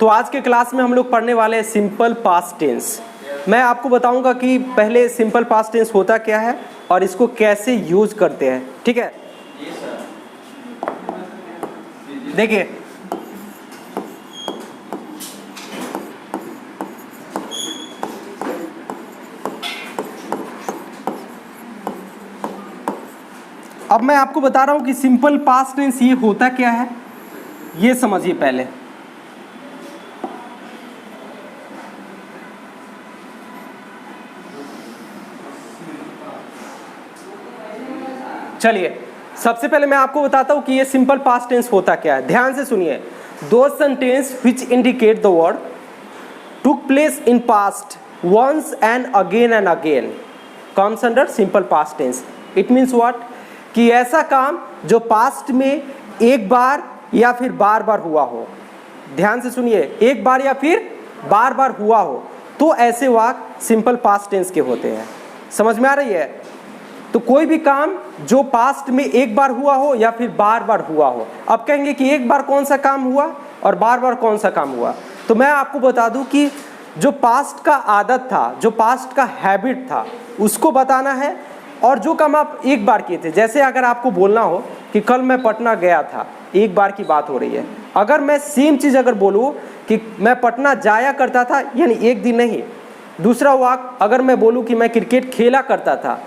तो आज के क्लास में हम लोग पढ़ने वाले हैं सिंपल पास्ट टेंस। मैं आपको बताऊंगा कि पहले सिंपल पास्ट टेंस होता क्या है और इसको कैसे यूज करते हैं, ठीक है। देखिए अब मैं आपको बता रहा हूं कि सिंपल पास्ट टेंस ये होता क्या है, ये समझिए पहले। चलिए सबसे पहले मैं आपको बताता हूं कि ये सिंपल पास्ट टेंस होता क्या है। ध्यान से सुनिए। दो sentence which indicate the word took place in past once and again comes under simple past tense. It means what, कि ऐसा काम जो पास्ट में एक बार या फिर बार बार हुआ हो। ध्यान से सुनिए, एक बार या फिर बार बार हुआ हो तो ऐसे वाक्य सिंपल पास्ट टेंस के होते हैं। समझ में आ रही है? तो कोई भी काम जो पास्ट में एक बार हुआ हो या फिर बार बार हुआ हो। अब कहेंगे कि एक बार कौन सा काम हुआ और बार बार कौन सा काम हुआ, तो मैं आपको बता दूं कि जो पास्ट का आदत था, जो पास्ट का हैबिट था, उसको बताना है। और जो काम आप एक बार किए थे, जैसे अगर आपको बोलना हो कि कल मैं पटना गया था, एक बार की बात हो रही है। अगर मैं सेम चीज़ अगर बोलूँ कि मैं पटना जाया करता था, यानी एक दिन नहीं। दूसरा वाक्य अगर मैं बोलूँ कि मैं क्रिकेट खेला करता था,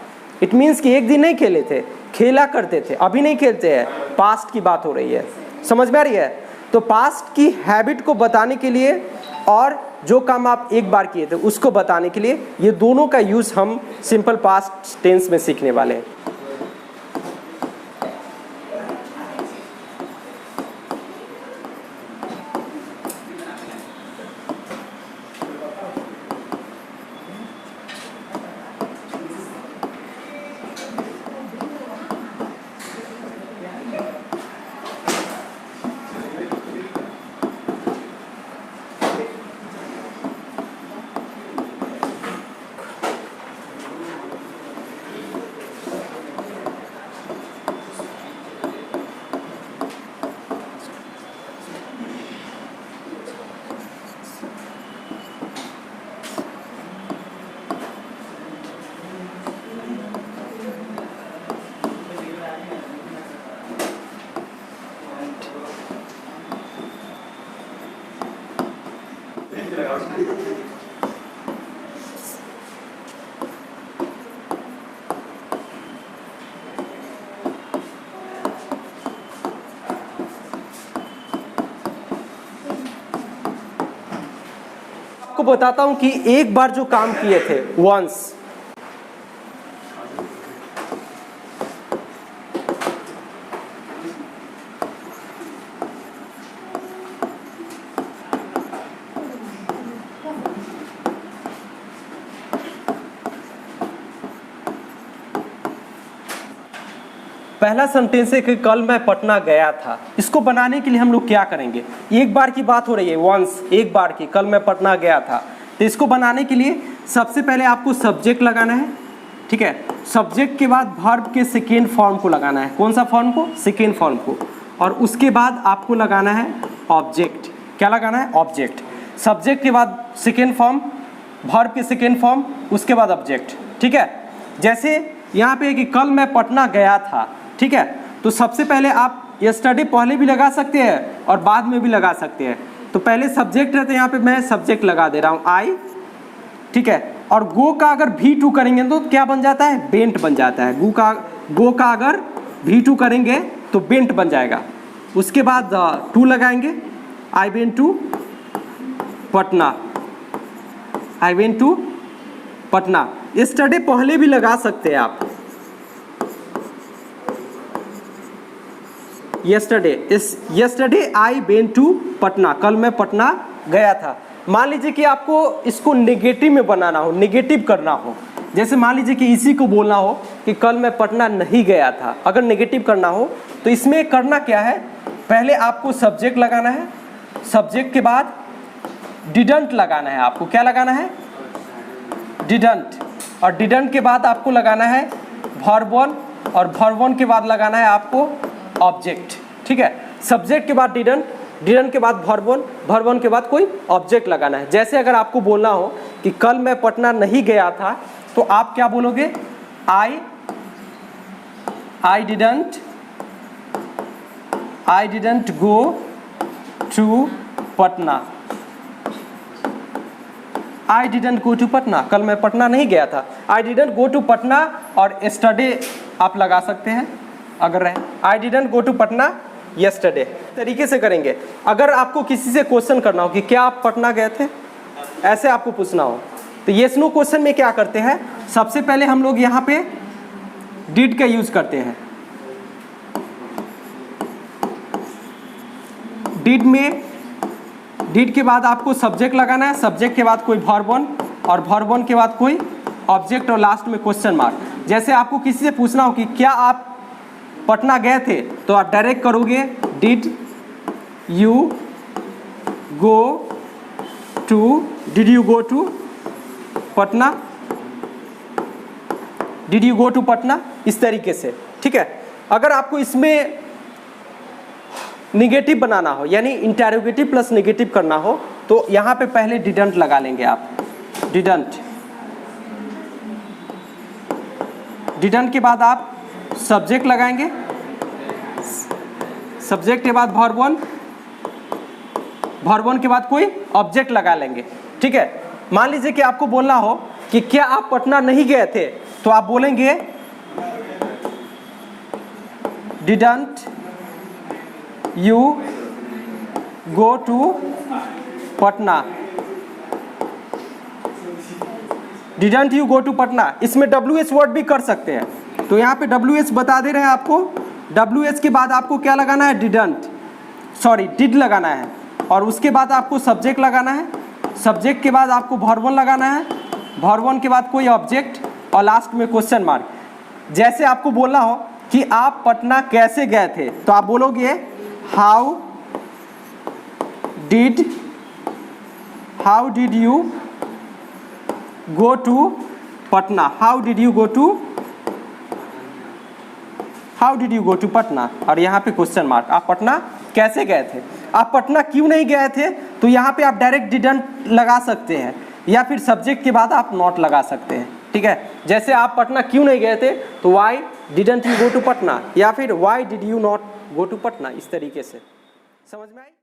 इट मीन्स कि एक दिन नहीं खेले थे, खेला करते थे, अभी नहीं खेलते हैं, पास्ट की बात हो रही है। समझ में आ रही है? तो पास्ट की हैबिट को बताने के लिए और जो काम आप एक बार किए थे उसको बताने के लिए ये दोनों का यूज हम सिंपल पास्ट टेंस में सीखने वाले हैं। आपको बताता हूं कि एक बार जो काम किए थे, वंस, पहला सेंटेंस है कि कल मैं पटना गया था। इसको बनाने के लिए हम लोग क्या करेंगे, एक बार की बात हो रही है, वंस, एक बार की, कल मैं पटना गया था। तो इसको बनाने के लिए सबसे पहले आपको सब्जेक्ट लगाना है, ठीक है। सब्जेक्ट के बाद वर्ब के सेकेंड फॉर्म को लगाना है। कौन सा फॉर्म को? सेकेंड फॉर्म को। और उसके बाद आपको लगाना है ऑब्जेक्ट। क्या लगाना है? ऑब्जेक्ट। सब्जेक्ट के बाद सेकेंड फॉर्म, वर्ब के सेकेंड फॉर्म, उसके बाद ऑब्जेक्ट, ठीक है। जैसे यहाँ पे कि कल मैं पटना गया था, ठीक है। तो सबसे पहले आप यस्टरडे पहले भी लगा सकते हैं और बाद में भी लगा सकते हैं। तो पहले सब्जेक्ट रहते हैं, यहाँ पे मैं सब्जेक्ट लगा दे रहा हूँ, आई, ठीक है। और गो का अगर V2 करेंगे तो क्या बन जाता है? बेंट बन जाता है। गो का अगर V2 करेंगे तो बेंट बन जाएगा। उसके बाद टू लगाएंगे, I went to Patna, I went to Patna. Yesterday पहले भी लगा सकते हैं आप, yesterday I went to Patna, कल मैं पटना गया था। मान लीजिए कि आपको इसको नेगेटिव में बनाना हो, नेगेटिव करना हो। जैसे मान लीजिए कि इसी को बोलना हो कि कल मैं पटना नहीं गया था, अगर नेगेटिव करना हो तो इसमें करना क्या है, पहले आपको सब्जेक्ट लगाना है, सब्जेक्ट के बाद डिडंट लगाना है। आपको क्या लगाना है? डिडंट। और डिडंट के बाद आपको लगाना है वर्ब वन, और वर्ब वन के बाद लगाना है आपको ऑब्जेक्ट, ठीक है। सब्जेक्ट के बाद डिडंट, डिडंट के बाद वर्ब वन, वर्ब वन के बाद कोई ऑब्जेक्ट लगाना है। जैसे अगर आपको बोलना हो कि कल मैं पटना नहीं गया था, तो आप क्या बोलोगे? I didn't go to Patna. I didn't go to Patna, कल मैं पटना नहीं गया था। I didn't go to Patna और यस्टरडे आप लगा सकते हैं अगर रहे। I didn't go to Patna yesterday तरीके से करेंगे। अगर आपको किसी से क्वेश्चन करना हो कि क्या आप पटना गए थे, ऐसे आपको पूछना हो, तो येस नो क्वेश्चन में क्या करते हैं? सबसे पहले हम लोग यहाँ पे डिड का यूज करते हैं। डिड के बाद आपको सब्जेक्ट लगाना है, सब्जेक्ट के बाद कोई वर्ब वन और वर्ब वन के बाद कोई ऑब्जेक्ट और लास्ट में क्वेश्चन मार्क। जैसे आपको किसी से पूछना हो कि क्या आप पटना गए थे, तो आप डायरेक्ट करोगे did you go to Patna, did you go to Patna, इस तरीके से। ठीक है। अगर आपको इसमें निगेटिव बनाना हो, यानी इंटेरोगेटिव प्लस निगेटिव करना हो, तो यहां पे पहले डिडंट लगा लेंगे आप। डिडंट के बाद आप सब्जेक्ट लगाएंगे, सब्जेक्ट के बाद वर्ब वन के बाद कोई ऑब्जेक्ट लगा लेंगे। ठीक है। मान लीजिए कि आपको बोलना हो कि क्या आप पटना नहीं गए थे, तो आप बोलेंगे didn't you go to Patna. Didn't you go to Patna, इसमें WH वर्ड भी कर सकते हैं, तो यहाँ पे WH बता दे रहे हैं आपको। WH के बाद आपको क्या लगाना है? डिड लगाना है, और उसके बाद आपको सब्जेक्ट लगाना है, सब्जेक्ट के बाद आपको वर्ब वन लगाना है, वर्ब वन के बाद कोई ऑब्जेक्ट और लास्ट में क्वेश्चन मार्क। जैसे आपको बोलना हो कि आप पटना कैसे गए थे, तो आप बोलोगे how did you go to Patna, how did you go to Patna, और यहाँ पे क्वेश्चन मार्क। आप पटना कैसे गए थे? आप पटना क्यों नहीं गए थे, तो यहाँ पे आप डायरेक्ट डिडंट लगा सकते हैं, या फिर सब्जेक्ट के बाद आप नॉट लगा सकते हैं। ठीक है। जैसे आप पटना क्यों नहीं गए थे, तो why didn't you go to Patna, या फिर why did you not go to Patna, इस तरीके से। समझ में आई?